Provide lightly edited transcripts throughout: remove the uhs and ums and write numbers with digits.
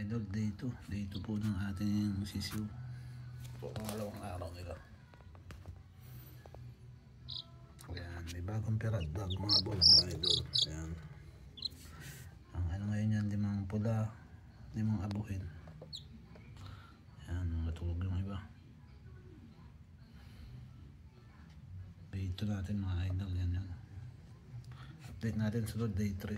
idol, day 2 po ng ating sisiw. Po, pangalawang araw nila. Ayan, may bagong piraddag mga bola mga idol. Ayan. Ang ano ngayon yan, limang pula, limang abuhin. Ayan, matulog yung iba. Day 2 natin mga idol, yan yan. Update natin sunod day 3.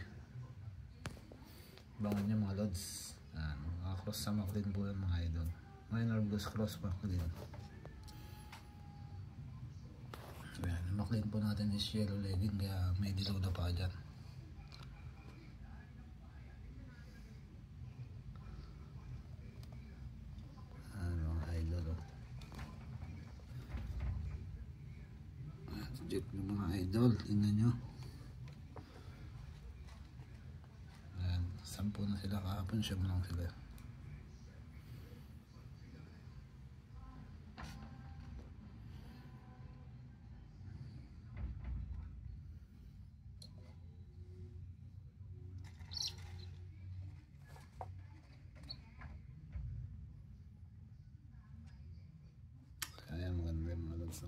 Bangan niya mga lods. Mga cross sa Maclean po yan mga idol. Minor Blues cross Maclean. So yan, Maclean po natin is yellow legging kaya may dilaw na pa dyan. Mga idol oh. Jet yung mga idol, tingnan nyo. 10 na sila kahapon, 7 lang sila. Kaya maganda yung mga lods.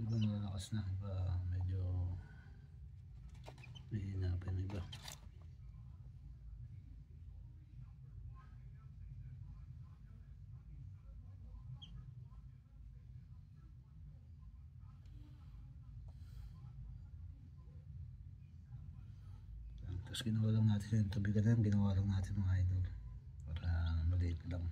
Iba malalakas na, iba medyo mahina pa yung iba. Tapos ginawa lang natin yung tubigan lang, ginawa lang natin mga idol para maliit lang.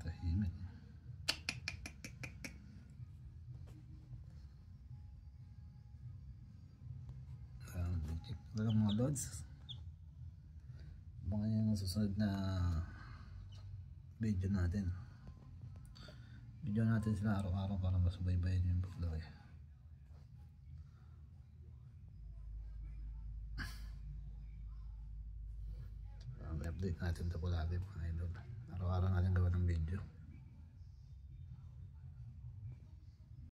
Tahimik. Walang mga lods. Abangan yung susunod na video natin. Video natin sila araw-araw para masubaybayan yung paglaki. Update natin ito po lagi mga idol. Araw-araw natin gawa ng video.